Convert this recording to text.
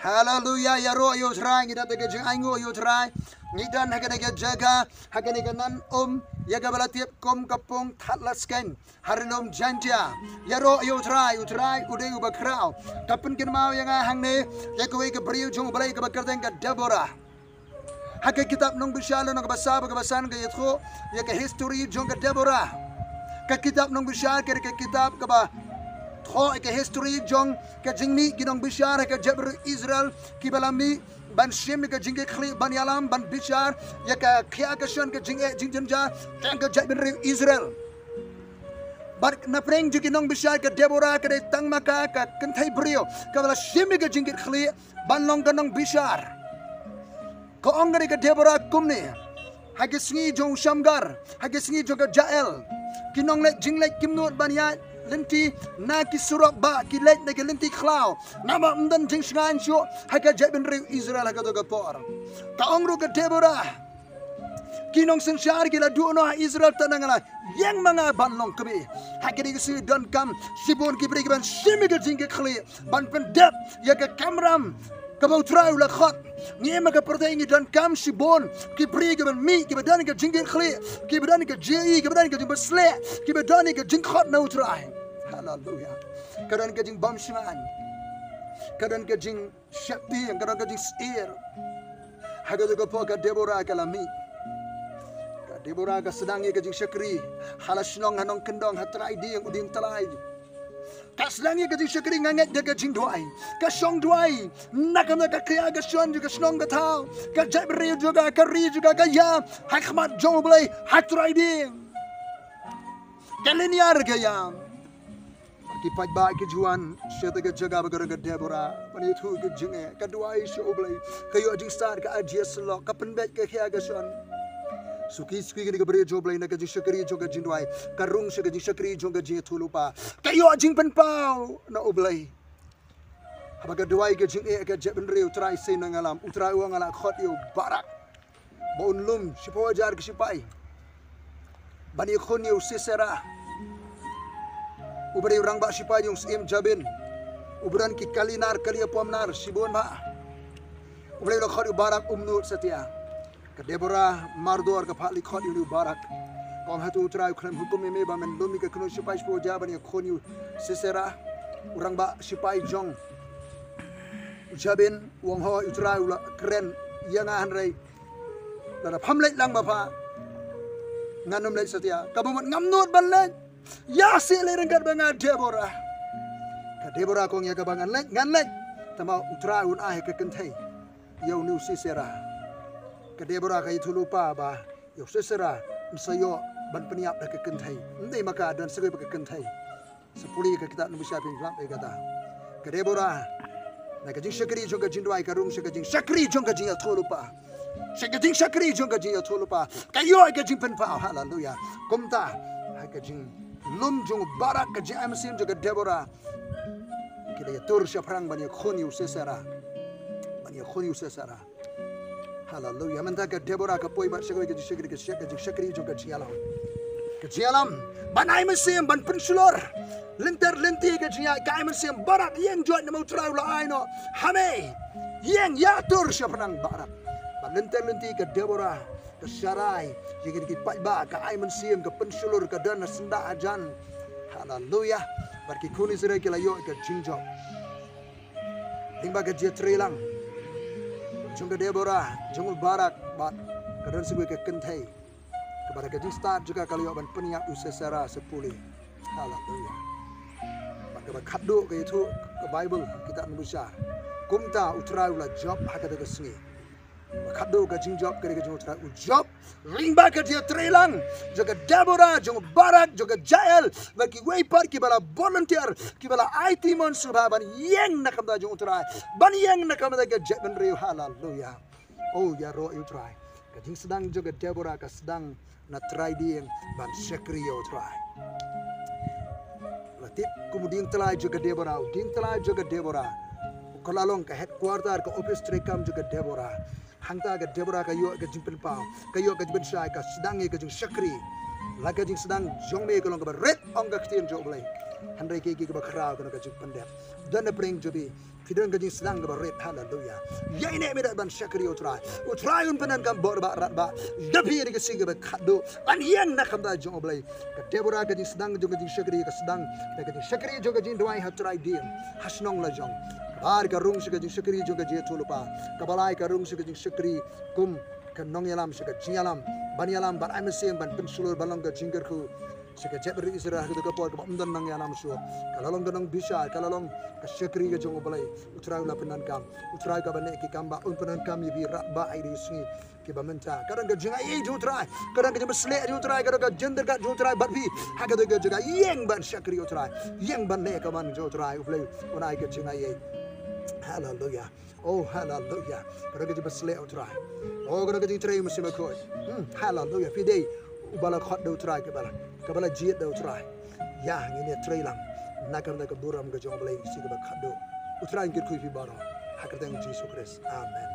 Hallelujah, ya roh yo try ngida tege jing aingo yo try ngidan hagane jaga hagane nan ya gabala tiap kom kapong thatlasken harilom janja ya roh yo try ude ubakrao kapun kin mau yang hangne ya kowe ke brio jong balai ke bakarden ka Deborah hake kitab nong bishala nong basaba ke basan ke yetho ya ke history jong ka Deborah ka kitab nong bishala ke kitab ka ba Tho ke history jong ke jingmi ginong bishar ke jabr Israel ki balami ban shim ke jingge khli ban yalam ban bishar ya ke khia ke shon ke jingge jingjanja ke jabr Israel bar na preng ju ginong bishar ke Deborah ke tang maka ke kenthai brio ke bala shim ke jingge khli ban long ganong bishar ko ongre ke Deborah kumne hage sngi jong shamgar hage sngi jong ke Jael kinong le jingle kimnot ban ya Lenti na ki surok ba ki let na ki lenti klau nama mdan jing shan sho haka jabin re Israel haka to por ka ongru ke Deborah kinong sensyar ki la duno Israel tanangala yang mga banlong kebe haka di si don kam sibon ki brek ban shimi ke jing ke khli ban pendep ya ke kamram kabau trau la khat ni ma ke pertengi don kam sibon ki brek ban mi ki badan ke jing ke khli ki badan ke ji ki badan ke jing basle ki badan ke jing khat na utrai Hallelujah. Kadang kajing bam shiman. Kadang kajing syakti, kadang kajing seir. Haga juga po ka Deborah kalami. Ka Deborah ka sedangi kajing syakri. Halasnong hanong kendong hatrai di yang uding talai. Ka sedangi kajing syakri nganget de kajing duai. Ka syong duai. Nakam ka kaya ka syong juga snong ka tau. Ka jabri juga ka ri juga ka ya. Hakmat jong blai hatrai di. Kaliniar ka yang. Kipat ba ke juan syata ke jaga bagara ke Deborah pani thu ke jinge ka duai sho oblai kayo jing start ka ajias lo ka penbet ke khia ga son suki ke beri jo blai na ke jing shakri jo ke jing duai ka rung se ke jing shakri jo ke jing thulupa kayo jing pen pau na oblai abaga duai ke jing e ke jeben riu trai se na ngalam utrai wa ngala khot yu barak bon lum sipo jar ke sipai bani khon yu sisera Uberi orang bak sipai yung sim jabin. Uberan ki kalinar kalia pomnar sibon ba. Uberi lo khot barak umnut setia. Ke Deborah mardor ke phali khot yu barak. Kom hatu utrai khlem hukum me ba men lumi ke kno sipai sipo jaban ya khon yu sisera. Orang bak sipai jong. Jabin wong ho utrai ula keren yang an rei. Dara phamlet lang ba pha. Nganum lek setia. Kabumot ngamnut ban lek. Ya sile rengkat bangan Deborah. Ka Deborah kong ya kabangan lek ngan lek. Tama utra un ahe ke kentai. Yau nu sisera. Ka Deborah ka itu lupa ba. Yau sisera msayo ban peniap dah ke kentai. Ndai maka dan segoi ke kentai. Sepuli ke kita nu siapin flap e kata. Ka Deborah na ka jing syakri jong ka jing duai ka rung ka jing syakri jong ka jing ya lupa. Syakri syakri jong ka jing ya lupa. Kayo ka jing pen pa haleluya. Kumta ha ka jing lum jong barak ke JMC juga Deborah kita ya tur syafrang banyak khoni usesara haleluya menta ke Deborah ke poi bar syakri ke syakri juga ke jialam banai mesim ban pensulor lenter lenti ke jia kai mesim barak yang juat nama utrau la aino hame yang ya tur syafrang barak ban lenter lenti ke Deborah ke syarai jika dikipat ba ke ai mensiam ke pensulur ke dana senda ajan haleluya barki kuni sere ke layo ke jingjok tingba ke je trilang jong ke Deborah jong barak bat ke dan segui ke kentai kepada ke start juga kaliyo ban peniak usesara sepuli haleluya maka bakaddo ke itu ke Bible kita membaca kumta utraula job hakada ke sengi Makado ka jing job kare ka jing utara job ringba ka dia trilang jaga Deborah jong barak jaga Jael bagi waypar ki bala volunteer ki bala IT mon subaban yang nakam da jong utara ban yang nakam da ka jaben riu haleluya oh ya ro utara ka jing sedang jaga Deborah ka sedang na try di yang ban syakri utara latip kemudian telah jaga Deborah din telah jaga Deborah kalalong ka headquarter ka office trekam jaga Deborah hangta ke Deborah kayo ke jing pelpau kayo ke jing sai ka sedang ke jing syakri la ke jing sedang jong me kolong ke red ong ka ktin jo blai handai ke ke ba khra ko ka jing pandep dan bring jobi Fidon ke jing sedang ke red hallelujah ya ini me ban syakri utrai un penan kam bor ba rat ba dapi ke sing ke khado an yang nak kam da jong blai ke Deborah ke jing sedang jo ke jing syakri ke sedang ke jing syakri jo ke jing dwai hatrai dim hasnong la jong Bar karung suka jing syakri juga jia tulupa. Kabalai karung suka jing syakri kum kanong yalam suka jingalam ban yalam ban amesim ban pensulur balong ke jingkerku suka jet beri israh ke kapal ke umdan nang yalam su. Kalalong kanong bisa kalalong ke syakri ke jong balai utrai la penan kam utrai ka banek ki kamba un penan kam yibi ratba airi sungi ke bamenta kadang ke jingai jutrai kadang ke besle jutrai kadang ke jender ka jutrai batbi haga ke juga yeng ban syakri utrai yeng ban ne ka man jutrai uplai unai ke jingai Hallelujah. Oh, hallelujah. Kada kita berselek utrai. Oh, kada kita cerai mesti makoi. Hallelujah. Fidei ubala khot do utrai kabala jiat do utrai. Ya, ini cerai lang. Nakam nak buram ke jong balai si ke khot do. Utrai ngir kui fi baro. Hakateng Jesus Christ. Amen.